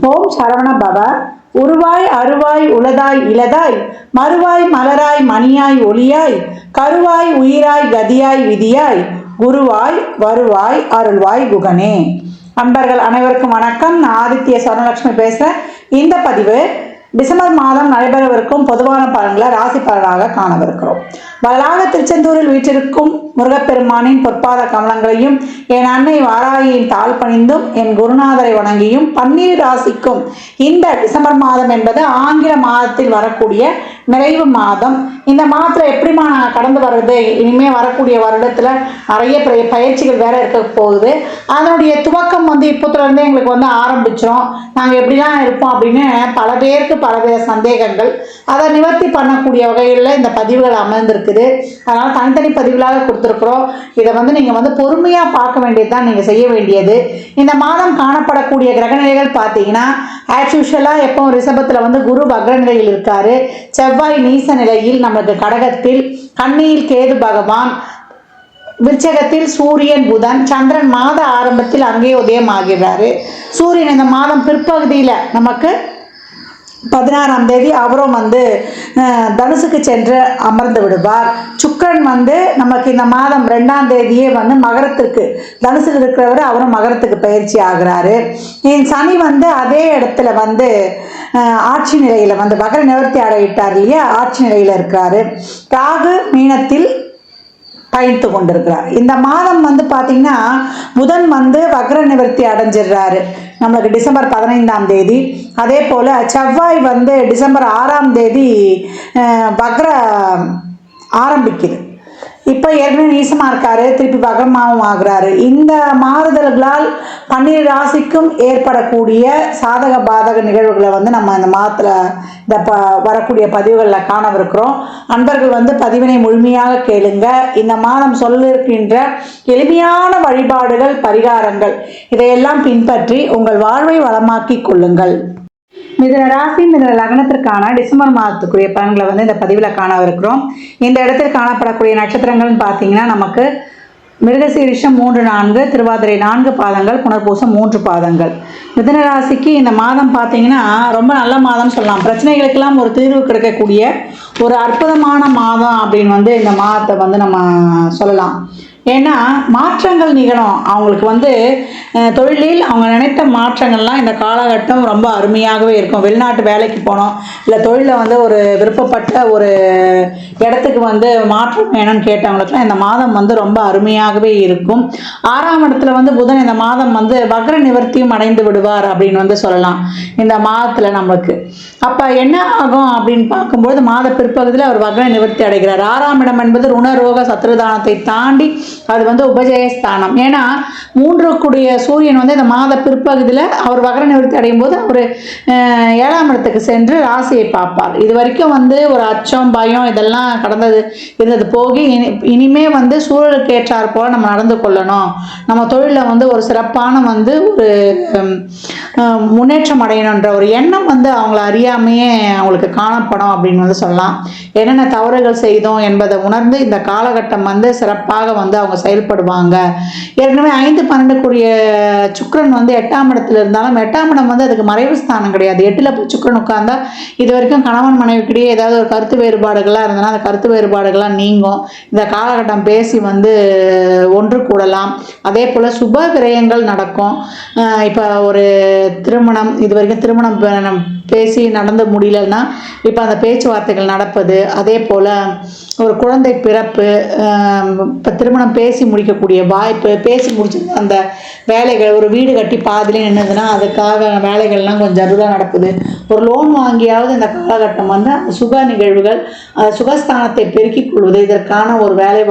ஓம் சரவண பவ. உருவாய் அருவாய் உளதாய் இளதாய் மறுவாய் மலராய் மணியாய் ஒளியாய் கருவாய் உயிராய் கதியாய் விதியாய் குருவாய் வருவாய் அருள்வாய் குகனே. அன்பர்கள் அனைவருக்கும் வணக்கம். நான் ஆதித்ய சொர்ணலட்சுமி பேசுகிறேன். இந்த பதிவு டிசம்பர் மாதம் நடைபெறவிருக்கும் பொதுவான பலன்களை ராசி பலனாக காணவிருக்கிறோம். வரலாக திருச்செந்தூரில் வீற்றிருக்கும் முருகப்பெருமானின் பொற்பாத கமலங்களையும் என் அன்னை வாராகியின் தாழ் பணிந்தும் என் குருநாதரை வணங்கியும் 12 ராசிக்கும் இந்த டிசம்பர் மாதம் என்பது ஆங்கில மாதத்தில் வரக்கூடிய நிறைவு மாதம். இந்த மாதத்தில் எப்படிமா நாங்கள் கடந்து வர்றது, இனிமே வரக்கூடிய வருடத்துல நிறைய பயிற்சிகள் வேற இருக்க போகுது. அதனுடைய துவக்கம் இப்போத்துல இருந்து எங்களுக்கு ஆரம்பிச்சிடும். நாங்கள் எப்படிலாம் இருப்போம் அப்படின்னு பல பேருக்கு பலவித சந்தேகங்கள். அதை நிவர்த்தி பண்ணக்கூடிய வகையில் இந்த பதிவுகள் அமர்ந்திருக்குது. அதனால தனித்தனி பதிவுகளாக கொடுத்துருக்குறோம். இதை நீங்கள் பொறுமையாக பார்க்க வேண்டியதுதான் நீங்கள் செய்ய வேண்டியது. இந்த மாதம் காணப்படக்கூடிய கிரகநிலைகள் பார்த்தீங்கன்னா ஆஸ் யூஷுவலாக எப்போ ரிஷபத்தில் குரு வக்ர நிலையில் இருக்காரு. செவ்வாய் நீச நிலையில் நமக்கு கடகத்தில், கன்னியில் கேது பகவான், விருச்சகத்தில் சூரியன் புதன், சந்திரன் மாத ஆரம்பத்தில் அங்கே உதயம் ஆகிறாரு. சூரியன் இந்த மாதம் பிற்பகுதியில் நமக்கு 16ஆம் தேதி அவரும் தனுசுக்கு சென்று அமர்ந்து விடுவார். சுக்கிரன் நமக்கு இந்த மாதம் 2ஆம் தேதியே மகரத்திற்கு, தனுசில் இருக்கிறவர் அவரும் மகரத்துக்கு பயிற்சி ஆகிறாரு. சனி அதே இடத்துல ஆட்சி நிலையில் வகர நிவர்த்தி அடையிட்டார் இல்லையா, ஆட்சி நிலையில் இருக்கிறாரு. ராகு மீனத்தில் பயணித்து கொண்டிருக்கிறார். இந்த மாதம் பார்த்தீங்கன்னா புதன் வக்ர நிவர்த்தி அடைஞ்சிடுறாரு நம்மளுக்கு டிசம்பர் 15ஆம் தேதி. அதே போல் செவ்வாய் டிசம்பர் 6ஆம் தேதி வக்ர ஆரம்பிக்குது. இப்போ ஏற்கனவே நீசமாக இருக்காரு, திருப்பி வக்ரமாகவும் ஆகிறாரு. இந்த மாறுதல்களால் 12 ராசிக்கும் ஏற்படக்கூடிய சாதக பாதக நிகழ்வுகளை நம்ம இந்த மாதத்தில் இந்த வரக்கூடிய பதிவுகளில் காணவிருக்கிறோம். அன்பர்கள் பதிவினை முழுமையாக கேளுங்க. இந்த மாதம் சொல்லிருக்கின்ற எளிமையான வழிபாடுகள், பரிகாரங்கள் இதையெல்லாம் பின்பற்றி உங்கள் வாழ்வை வளமாக்கி கொள்ளுங்கள். மிதுன ராசி மிதுன லக்னத்திற்கான டிசம்பர் மாதத்துக்குரிய பலன்களை இந்த பதிவில் காணவிருக்கிறோம். இந்த இடத்தில் காணப்படக்கூடிய நட்சத்திரங்கள்னு பார்த்தீங்கன்னா நமக்கு மிருகசீரிஷம் 3, 4, திருவாதிரை 4 பாதங்கள், புனர்பூசம் 3 பாதங்கள். மிதுன ராசிக்கு இந்த மாதம் பார்த்தீங்கன்னா ரொம்ப நல்ல மாதம் சொல்லலாம். பிரச்சனைகளுக்கெல்லாம் ஒரு தீர்வு கிடைக்கக்கூடிய ஒரு அற்புதமான மாதம் அப்படின்னு இந்த மாதத்தை நம்ம சொல்லலாம். ஏன்னா மாற்றங்கள் நிகழும். அவங்களுக்கு தொழிலில் அவங்க நினைத்த மாற்றங்கள்லாம் இந்த காலகட்டம் ரொம்ப அருமையாகவே இருக்கும். வெளிநாட்டு வேலைக்கு போனோம், இல்லை தொழிலில் ஒரு விருப்பப்பட்ட ஒரு இடத்துக்கு மாற்றம் வேணும்னு கேட்டவங்களுக்குலாம் இந்த மாதம் ரொம்ப அருமையாகவே இருக்கும். 6ஆம் இடத்துல புதன் இந்த மாதம் வக்ர நிவர்த்தியும் அடைந்து விடுவார் அப்படின்னு சொல்லலாம் இந்த மாதத்தில் நமக்கு. அப்போ என்ன ஆகும் அப்படின்னு பார்க்கும்போது மாத பிற்பகுதியில் அவர் வக்ர நிவர்த்தி அடைகிறார். 6ஆம் இடம் என்பது ருணரோக சத்ருதானத்தை தாண்டி அது உபஜயஸ்தானம். ஏன்னா 3க்குடைய சூரியன் இந்த மாத பிற்பகுதியில் அவர் வக்ர நிவர்த்தி அடையும் போது அவர் 7ஆம் இடத்துக்கு சென்று ராசியை பார்ப்பார். இது வரைக்கும் ஒரு அச்சம், பயம் இதெல்லாம் இருந்தது போகி இனிமே சூழலுக்கு ஏற்றார் போல நம்ம நடந்து கொள்ளணும். நம்ம தொழிலில் ஒரு சிறப்பான ஒரு முன்னேற்றம் அடையணுன்ற ஒரு எண்ணம் அவங்கள அறியாமையே அவங்களுக்கு காணப்படும் அப்படின்னு சொல்லலாம். என்னென்ன தவறுகள் செய்தோம் என்பதை உணர்ந்து இந்த காலகட்டம் சிறப்பாக அவங்க செயல்படுவாங்க. ஏற்கனவே 5, 12க்குரிய சுக்கிரன் 8ஆம் இடத்துல இருந்தாலும் 8ஆம் இடம் அதுக்கு மறைவு ஸ்தானம் கிடையாது. 8ல் போய் சுக்கிரன் உட்கார்ந்தா இது வரைக்கும் கணவன் மனைவிக்கிடையே ஏதாவது ஒரு கருத்து வேறுபாடுகளாக இருந்ததுன்னா அந்த கருத்து வேறுபாடுகள்லாம் நீங்கும். இந்த காலகட்டம் பேசி ஒன்று கூடலாம். அதே போல் சுப விரயங்கள் நடக்கும். இப்போ ஒரு திருமணம், இது வரைக்கும் திருமணம் பேசி நடந்து முடியலன்னா இப்போ அந்த பேச்சுவார்த்தைகள் நடப்பது. அதே போல் ஒரு குழந்தை பிறப்பு, இப்போ திருமணம் பேசி முடிக்கக்கூடிய வாய்ப்பு, பேசி முடிச்சு அந்த வேலைகள், ஒரு வீடு கட்டி பாதிலே நின்றுதுன்னா அதுக்காக வேலைகள்லாம் கொஞ்சம் அருளாக நடக்குது. ஒரு லோன் வாங்கியாவது இந்த காலகட்டம் அந்த சுக நிகழ்வுகள், சுகஸ்தானத்தை பெருக்கிக் கொள்வது, இதற்கான ஒரு வேலை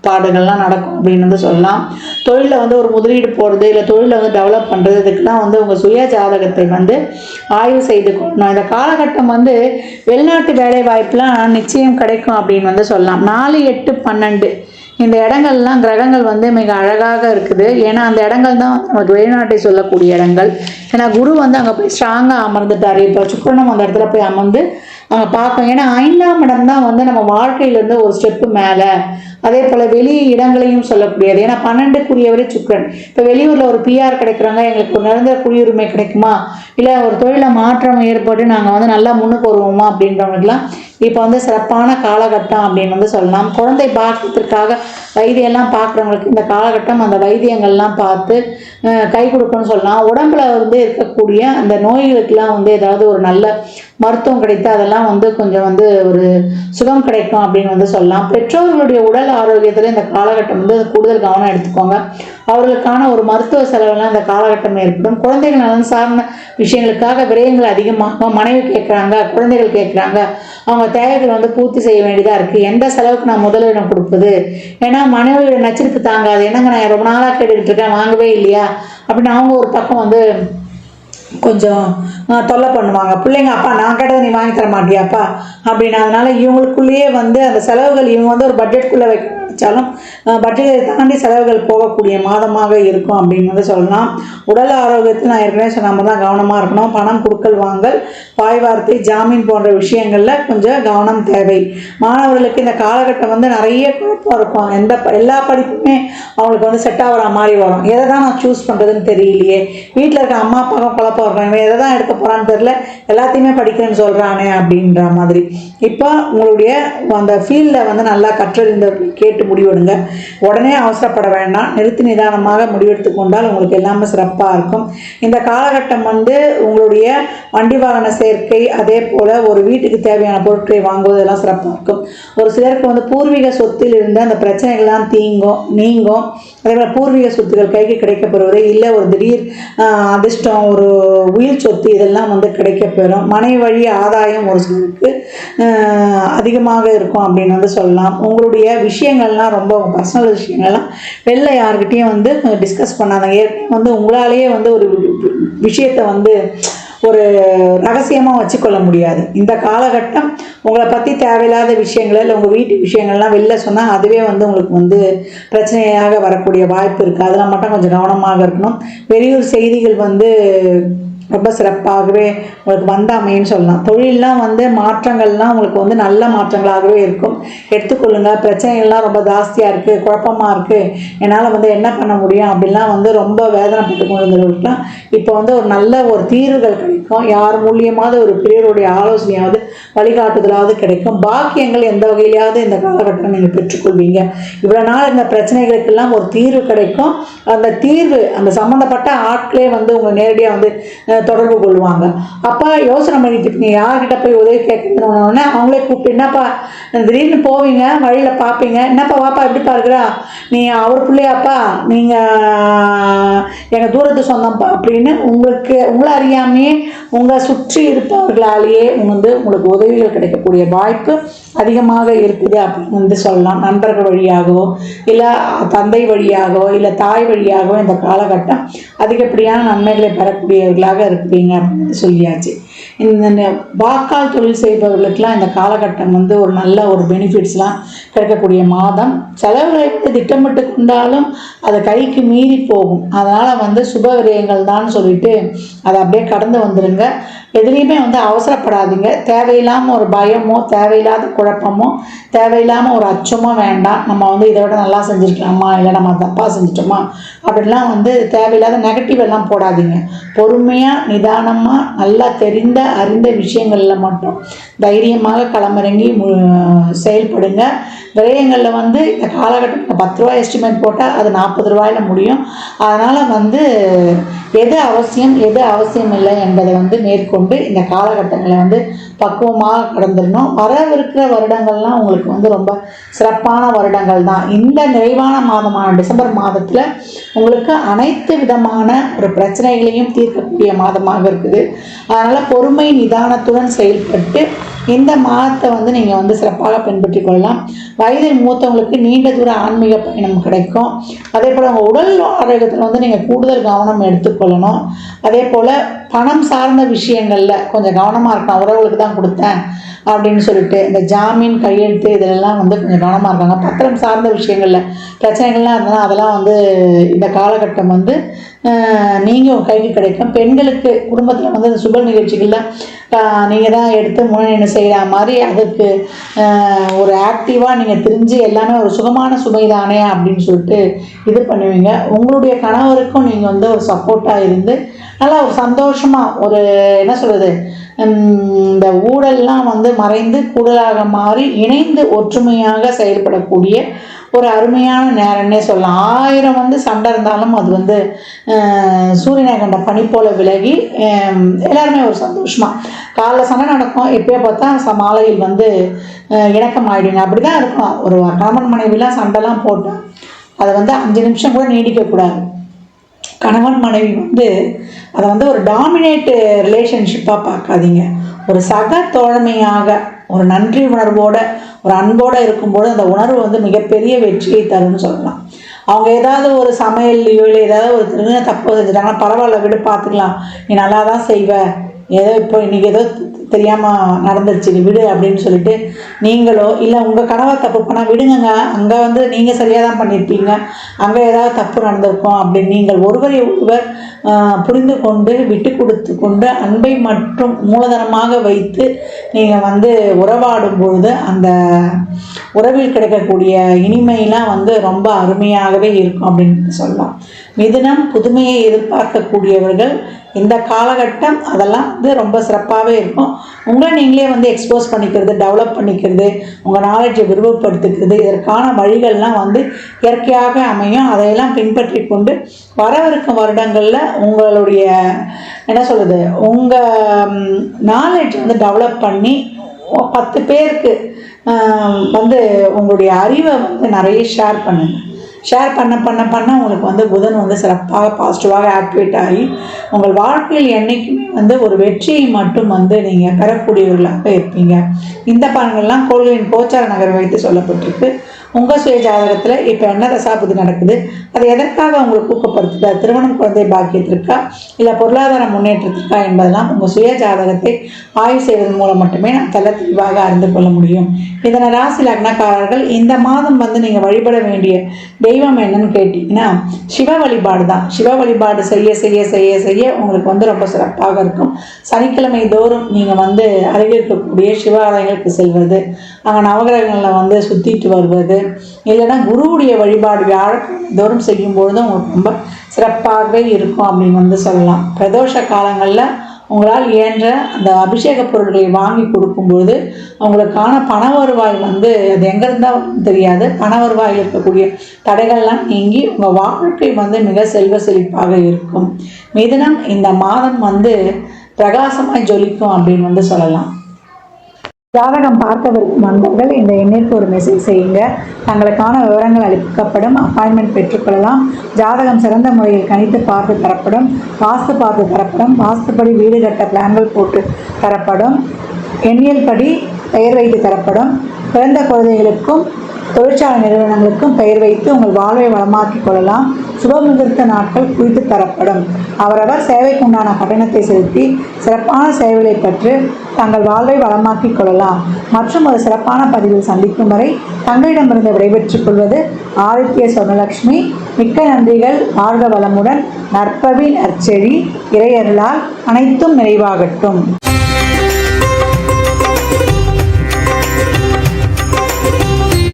பாடுகள்லாம் நடக்கும் அப்படின்னு சொல்லலாம். தொழிலில் ஒரு முதலீடு போடுறது, இல்லை தொழிலில் டெவலப் பண்ணுறது, இதுக்கெல்லாம் உங்கள் சுய ஜாதகத்தை ஆய்வு செய்து கொள்ளணும். இந்த காலகட்டம் வெளிநாட்டு வேலை வாய்ப்புலாம் நிச்சயம் கிடைக்கும் அப்படின்னு சொல்லலாம். 4, 8, 12 இந்த இடங்கள்லாம் கிரகங்கள் மிக அழகாக இருக்குது. ஏன்னா அந்த இடங்கள் தான் நமக்கு வெளிநாட்டை சொல்லக்கூடிய இடங்கள். ஏன்னா குரு அங்கே போய் ஸ்ட்ராங்காக அமர்ந்துட்டார். இப்போ சுக்கிரனும் அந்த இடத்துல போய் அமர்ந்து அங்கே பார்க்கும். ஏன்னா 5ஆம் இடம் தான் நம்ம வாழ்க்கையிலேருந்து ஒரு ஸ்டெப்பு மேலே, அதே போல் வெளி இடங்களையும் சொல்லக்கூடியது. ஏன்னா 12க்குரியவரே சுக்கிரன். இப்போ வெளியூரில் ஒரு பிஆர் கிடைக்கிறாங்க, எங்களுக்கு ஒரு நிரந்தர குடியுரிமை கிடைக்குமா, இல்லை ஒரு தொழில மாற்றம் ஏற்பட்டு நாங்கள் வந்து நல்லா முன்னுக்கு வருவோமா அப்படின்றவங்களுக்குலாம் இப்போ வந்து சிறப்பான காலகட்டம் அப்படின்னு வந்து சொல்லலாம். குழந்தை பாக்கியத்திற்காக வைத்தியெல்லாம் பார்க்குறவங்களுக்கு இந்த காலகட்டம் அந்த வைத்தியங்கள்லாம் பார்த்து கை கொடுக்கும்னு சொல்லலாம். உடம்புல வந்து இருக்கக்கூடிய அந்த நோய்களுக்கெல்லாம் வந்து ஏதாவது ஒரு நல்ல மருத்துவம் கிடைத்து அதெல்லாம் வந்து கொஞ்சம் வந்து ஒரு சுகம் கிடைக்கும் அப்படின்னு வந்து சொல்லலாம். பெற்றோர்களுடைய உடல் ஆரோக்கியத்தில் இந்த காலகட்டம் வந்து கூடுதல் கவனம் எடுத்துக்கோங்க. அவர்களுக்கான ஒரு மருத்துவ செலவெல்லாம் இந்த காலகட்டம் ஏற்படும். குழந்தைகள் நலன் சார்ந்த விஷயங்களுக்காக விரயங்கள் அதிகமாகும். மனைவி கேட்குறாங்க, குழந்தைகள் கேட்குறாங்க, அவங்க தேவைகள் வந்து பூர்த்தி செய்ய வேண்டியதாக இருக்குது. எந்த செலவுக்கு நான் முதலிடம் கொடுப்பது, ஏன்னா மனைவியோட நச்சிருப்பு தாங்காது. என்னங்க நான் ரொம்ப நாளாக கேட்டுக்கிட்டு இருக்கேன், வாங்கவே இல்லையா அப்படின்னு அவங்க ஒரு பக்கம் வந்து கொஞ்சம் தொல்லை பண்ணுவாங்க. பிள்ளைங்க அப்பா நான் கேட்டதை நீ வாங்கி தர மாட்டியாப்பா அப்படின்னு. அதனால இவங்களுக்குள்ளேயே வந்து அந்த செலவுகள் இவங்க வந்து ஒரு பட்ஜெட்குள்ளே வைக்க நினச்சாலும் பட்ஜெட்டை தாண்டி செலவுகள் போகக்கூடிய மாதமாக இருக்கும் அப்படின்னு வந்து சொல்லலாம். உடல் ஆரோக்கியத்தில் நான் ஏற்கனவே சொன்ன மாதிரி தான் கவனமாக இருக்கணும். பணம் கொடுக்கல் வாங்கல், வாய் வார்த்தை, ஜாமீன் போன்ற விஷயங்களில் கொஞ்சம் கவனம் தேவை. மாணவர்களுக்கு இந்த காலகட்டம் வந்து நிறைய குழப்பம் இருக்கும். எல்லா படிப்புமே அவங்களுக்கு வந்து செட் ஆகிற மாதிரி வரும். எதை தான் நான் சூஸ் பண்ணுறதுன்னு தெரியலையே, வீட்டில் இருக்க அம்மா அப்பாவும் குழப்பம் இருக்கும், இவன் எதை தான் எடுக்க போகிறான்னு தெரியல, எல்லாத்தையுமே படிக்கிறேன்னு சொல்கிறானே அப்படின்ற மாதிரி. இப்போ உங்களுடைய அந்த ஃபீல்டில் வந்து நல்லா கற்றறிந்தவர்கள் கேட்டு முடிவெடுங்க. உடனே அவசரப்பட வேண்டாம், நிறுத்தி நிதானமாக முடிவெடுத்து கொண்டால் உங்களுக்கு எல்லாமே சிறப்பாக இருக்கும். இந்த காலகட்டம் வந்து உங்களுடைய வண்டி வாகன சேர்க்கை, அதே போல் ஒரு வீட்டுக்கு தேவையான பொருட்களை வாங்குவதெல்லாம் சிறப்பாக இருக்கும். ஒரு சிலருக்கு வந்து பூர்வீக சொத்தில் இருந்த அந்த பிரச்சனைகள்லாம் நீங்கும். அதே போல் பூர்வீக சொத்துக்கள் கைக்கு கிடைக்கப்பெறுவது, இல்லை ஒரு திடீர் அதிர்ஷ்டம், ஒரு உயிர் சொத்து, இதெல்லாம் வந்து கிடைக்கப்பெறும். மனைவி வழி ஆதாயம் ஒரு சிலருக்கு அதிகமாக இருக்கும் அப்படின்னு வந்து சொல்லலாம். உங்களுடைய விஷயங்கள்லாம் ரொம்ப பர்சனல் விஷயங்கள்லாம் வெளில யாருக்கிட்டையும் வந்து டிஸ்கஸ் பண்ணாதீங்க. ஏற்கனவே வந்து உங்களாலேயே வந்து ஒரு விஷயத்தை வந்து ஒரு ரகசியமாக வச்சுக்கொள்ள முடியாது. இந்த காலகட்டம் உங்களை பற்றி தேவையில்லாத விஷயங்கள் இல்லை உங்கள் வீட்டு விஷயங்கள்லாம் வெளில சொன்னால் அதுவே வந்து உங்களுக்கு வந்து பிரச்சனையாக வரக்கூடிய வாய்ப்பு இருக்குது. அதெல்லாம் மட்டும் கொஞ்சம் கவனமாக இருக்கணும். வெளியூர் செய்திகள் வந்து ரொம்ப சிறப்பாகவே உங்களுக்கு வந்து அமைன்னு சொல்லலாம். தொழிலெலாம் வந்து மாற்றங்கள்லாம் உங்களுக்கு வந்து நல்ல மாற்றங்களாகவே இருக்கும். எடுத்துக்கொள்ளுங்கள். பிரச்சனைகள்லாம் ரொம்ப ஜாஸ்தியாக இருக்குது, குழப்பமாக இருக்குது, என்னால் வந்து என்ன பண்ண முடியும் அப்படின்லாம் வந்து ரொம்ப வேதனைப்பட்டு கொண்டிருந்தவர்களுக்கெல்லாம் இப்போ வந்து ஒரு நல்ல ஒரு தீர்வுகள் கிடைக்கும். யார் மூலியமாவது ஒரு பெரியவருடைய ஆலோசனையாவது வழிகாட்டுதலாவது கிடைக்கும். பாக்கியங்கள் எந்த வகையிலாவது இந்த காலகட்டம் நீங்கள் பெற்றுக்கொள்வீங்க. இவ்வளோ நாள் இந்த பிரச்சனைகளுக்கெல்லாம் ஒரு தீர்வு கிடைக்கும். அந்த தீர்வு அந்த சம்மந்தப்பட்ட ஆட்களே வந்து உங்களை நேரடியாக வந்து தொடர்பு கொள்வாங்க. அப்போ யோசனை பண்ணிட்டு இருப்பீங்க, யார்கிட்ட போய் உதவி கேட்கணுன்னே அவங்களே கூப்பிட்டு, என்னப்பா திடீர்னு போவீங்க, வழியில் பார்ப்பீங்க, என்னப்பா வாப்பா எப்படி பார்க்குறா, நீ அவர் பிள்ளையாப்பா, நீங்கள் எங்கள் தூரத்து சொந்தம்ப்பா அப்படின்னு உங்களை அறியாமையே உங்களை சுற்றி இருப்பவர்களாலேயே வந்து உங்களுக்கு உதவிகள் கிடைக்கக்கூடிய வாய்ப்பு அதிகமாக இருக்குது அப்படின்னு வந்து சொல்லலாம். நண்பர்கள் வழியாகவோ இல்லை தந்தை வழியாகவோ இல்லை தாய் வழியாகவோ இந்த காலகட்டம் அதிகப்படியான நன்மைகளை பெறக்கூடியவர்களாக இருப்பீங்க அப்படின்னு சொல்லியாச்சு. இந்த வாக்கால் தொழில் செய்பவர்களுக்கெல்லாம் இந்த காலகட்டம் வந்து ஒரு நல்ல ஒரு பெனிஃபிட்ஸ்லாம் கிடைக்கக்கூடிய மாதம். செலவுகளை திட்டமிட்டு கொண்டாலும் அதை கைக்கு மீறி போகும். அதனால் வந்து சுப விரயங்கள் தான் சொல்லிட்டு அதை அப்படியே கடந்து வந்துடுங்க. எதுலேயுமே வந்து அவசரப்படாதீங்க. தேவையில்லாமல் ஒரு பயமோ, தேவையில்லாத குழப்பமோ, தேவையில்லாமல் ஒரு அச்சமோ வேண்டாம். நம்ம வந்து இதை விட நல்லா செஞ்சுருக்கலாமா, இல்லை நம்ம தப்பாக செஞ்சிட்டோமா அப்படின்லாம் வந்து தேவையில்லாத நெகட்டிவ் எல்லாம் போடாதீங்க. பொறுமையாக நிதானமாக நல்லா தெரிந்த அறிந்த விஷயங்களில் மட்டும் தைரியமாக களமிறங்கி செயல்படுங்க. விரயங்களில் வந்து இந்த காலகட்டத்தில் 10 ரூபாய் எஸ்டிமேட் போட்டால் அது 40 ரூபாயில் முடியும். அதனால் வந்து எது அவசியம் எது அவசியம் இல்லை என்பதை வந்து மேற்கொண்டு இந்த காலகட்டங்களை வந்து பக்குவமாக கடந்துடணும். வரவிருக்கிற வருடங்கள்லாம் உங்களுக்கு வந்து ரொம்ப சிறப்பான வருடங்கள் தான். இந்த நிறைவான மாதமான டிசம்பர் மாதத்தில் உங்களுக்கு அனைத்து விதமான ஒரு பிரச்சனைகளையும் தீர்க்கக்கூடிய மாதமாக இருக்குது. அதனால் பொறுமை நிதானத்துடன் செயல்பட்டு இந்த மாதத்தை வந்து நீங்கள் வந்து சிறப்பாக பின்பற்றி கொள்ளலாம். வயதில் மூத்தவங்களுக்கு நீண்ட தூர ஆன்மீக பயணம் கிடைக்கும். அதே போல் உங்கள் உடல் ஆரோக்கியத்தில் வந்து நீங்கள் கூடுதல் கவனம் எடுத்துக்கொள்ளணும். அதே போல் பணம் சார்ந்த விஷயங்களில் கொஞ்சம் கவனமாக இருக்கணும். உறவுகளுக்கு தான் கொடுத்தேன் அப்படின்னு சொல்லிட்டு இந்த ஜாமீன் கையெழுத்து இதெல்லாம் வந்து கொஞ்சம் கவனமாக இருக்காங்க. பத்திரம் சார்ந்த விஷயங்களில் பிரச்சனைகள்லாம் இருந்தாலும் அதெல்லாம் வந்து இந்த காலகட்டம் வந்து நீங்கள் உங்கள் கைக்கு கிடைக்கும். பெண்களுக்கு குடும்பத்தில் வந்து அந்த சுப நிகழ்ச்சிகள்லாம் நீங்கள் தான் எடுத்து முன்னணி செய்கிற மாதிரி அதுக்கு ஒரு ஆக்டிவாக நீங்கள் தெரிஞ்சு எல்லாமே ஒரு சுகமான சுமை தானே அப்படின்னு சொல்லிட்டு இது பண்ணுவீங்க. உங்களுடைய கணவருக்கும் நீங்கள் வந்து ஒரு சப்போர்ட்டாக இருந்து நல்லா ஒரு சந்தோஷமாக ஒரு என்ன சொல்கிறது, இந்த ஊழல்லாம் வந்து மறைந்து கூடலாக மாறி இணைந்து ஒற்றுமையாக செயல்படக்கூடிய ஒரு அருமையான நேரம்னே சொல்லலாம். 1000 வந்து சண்டை இருந்தாலும் அது வந்து சூரியனை கண்ட பனி போல விலகி எல்லாருமே ஒரு சந்தோஷமாக காலைல சண்டை நடக்கும், எப்பயோ பார்த்தா மாலையில் வந்து இணக்கம் ஆகிடுங்க. அப்படி தான் இருக்கும். ஒரு கணவன் மனைவிலாம் சண்டைலாம் போட்டால் அதை வந்து 5 நிமிஷம் கூட நீடிக்கக்கூடாது. கணவன் மனைவி வந்து அதை வந்து ஒரு டாமினேட் ரிலேஷன்ஷிப்பாக பார்க்காதீங்க. ஒரு சக தோழமையாக ஒரு நன்றி உணர்வோட ஒரு அன்போடு இருக்கும்போது அந்த உணர்வு வந்து மிகப்பெரிய வெற்றியை தரும்னு சொல்லலாம். அவங்க ஏதாவது ஒரு சமையல்லையோ இல்லை ஏதாவது ஒரு திருந தப்பு செஞ்சுட்டாங்கன்னா பரவாயில்ல விடு பார்த்துக்கலாம், நீ நல்லா தான் செய்வ, ஏதோ இப்போ இன்றைக்கி ஏதோ தெரியாமல் நடந்துருச்சு விடு அப்படின்னு சொல்லிட்டு நீங்களோ இல்லை உங்கள் கணவர் தப்பு பண்ணால் விடுங்க, அங்கே வந்து நீங்கள் சரியாக தான் பண்ணியிருப்பீங்க, அங்கே ஏதாவது தப்பு நடந்திருக்கும் அப்படின்னு நீங்கள் ஒருவரை ஒருவர் புரிந்து கொண்டு விட்டு கொடுத்து கொண்டு அன்பை மற்றும் மூலதனமாக வைத்து நீங்கள் வந்து உறவாடும் பொழுது அந்த உறவில் கிடைக்கக்கூடிய இனிமையெல்லாம் வந்து ரொம்ப அருமையாகவே இருக்கும் அப்படின்னு சொல்லலாம். மிதுனம் புதுமையை எதிர்பார்க்கக்கூடியவர்கள் இந்த காலகட்டம் அதெல்லாம் வந்து ரொம்ப சிறப்பாகவே இருக்கும். உங்களை நீங்களே வந்து எக்ஸ்போஸ் பண்ணிக்கிறது, டெவலப் பண்ணிக்கிறது, உங்கள் நாலேஜை விரிவுபடுத்திக்கிறது, இதற்கான வழிகள்லாம் வந்து இயற்கையாக அமையும். அதையெல்லாம் பின்பற்றி கொண்டு வரவிருக்கும் வருடங்களில் உங்களுடைய என்ன சொல்கிறது, உங்கள் நாலேஜ் வந்து டெவலப் பண்ணி 10 பேருக்கு வந்து உங்களுடைய அறிவை வந்து நிறைய ஷேர் பண்ணுங்கள். ஷேர் பண்ண உங்களுக்கு வந்து புதன் வந்து சிறப்பாக பாசிட்டிவாக ஆக்டிவேட் ஆகி உங்கள் வாழ்க்கையில் என்றைக்குமே வந்து ஒரு வெற்றியை மட்டும் வந்து நீங்கள் பெறக்கூடியவர்களாக இருப்பீங்க. இந்த பலன்கள்லாம் கோள்களின் கோச்சார நகர் வைத்து சொல்லப்பட்டிருக்கு. உங்கள் சுய ஜாதகத்தில் இப்போ என்ன தசாபுதி நடக்குது, அது எதற்காக உங்களுக்கு ஊக்கப்படுத்துதா, திருமணம் குழந்தை பாக்கியத்திற்கா இல்லை பொருளாதார முன்னேற்றத்திற்கா என்பதெல்லாம் உங்கள் சுய ஜாதகத்தை ஆய்வு செய்வதன் மூலம் மட்டுமே நான் தெல்ல தெளிவாக அறிந்து கொள்ள முடியும். இதனை ராசி லக்னக்காரர்கள் இந்த மாதம் வந்து நீங்கள் வழிபட வேண்டிய தெய்வம் என்னன்னு கேட்டிங்கன்னா சிவ வழிபாடு தான். சிவ வழிபாடு செய்ய செய்ய செய்ய செய்ய உங்களுக்கு வந்து ரொம்ப சிறப்பாக இருக்கும். சனிக்கிழமை தோறும் நீங்கள் வந்து அருகில் இருக்கக்கூடிய சிவாலயங்களுக்கு செல்வது, அங்கே நவகிரகங்களில் வந்து சுற்றிட்டு வருவது, இல்லைன்னா குருவுடைய வழிபாடு வியாழக்கிழமை தோறும் செய்யும்பொழுதும் உங்களுக்கு ரொம்ப சிறப்பாகவே இருக்கும் அப்படின்னு வந்து சொல்லலாம். பிரதோஷ காலங்களில் உங்களால் இயன்ற அந்த அபிஷேக பொருட்களை வாங்கி கொடுக்கும்பொழுது அவங்களுக்கான பண வருவாய் வந்து அது எங்கே இருந்தால் தெரியாது, பண வருவாயில் இருக்கக்கூடிய தடைகள்லாம் நீங்கி உங்கள் வாழ்க்கை வந்து மிக செல்வ செழிப்பாக இருக்கும். மிதுனம் இந்த மாதம் வந்து பிரகாசமாய் ஜொலிக்கும் அப்படின்னு வந்து சொல்லலாம். ஜாதகம் பார்க்கவிருக்கும் நண்பர்கள் இந்த எண்ணிற்கு ஒரு மெசேஜ் செய்யுங்க. தங்களுக்கான விவரங்கள் அளிக்கப்படும். அப்பாயின்மெண்ட் பெற்றுக்கொள்ளலாம். ஜாதகம் சிறந்த முறையில் கணித்து பார்த்து தரப்படும். வாஸ்து பார்த்து தரப்படும். வாஸ்துப்படி வீடு கட்ட பிளான்கள் போட்டு தரப்படும். எண்ணியல் படி பெயர் வைத்து தரப்படும். பிறந்த குழந்தைகளுக்கும் தொழிற்சாலை நிறுவனங்களுக்கும் பெயர் வைத்து உங்கள் வாழ்வை வளமாக்கிக் கொள்ளலாம். சுபமுகூர்த்த நாட்கள் குறித்து தரப்படும். அவரவர் சேவைக்கு உண்டான கட்டணத்தை செலுத்தி சிறப்பான சேவைகளை பெற்று தங்கள் வாழ்வை வளமாக்கிக் கொள்ளலாம். மற்றும் ஒரு சிறப்பான பதிவில் சந்திக்கும் வரை தங்களிடமிருந்து விடைபெற்றுக் கொள்வது ஆதித்ய சொர்ணலட்சுமி. மிக்க நன்றிகள். வாழ்க வளமுடன். நற்பவி நற்செழி. இறையருளால் அனைத்தும் நிறைவாகட்டும்.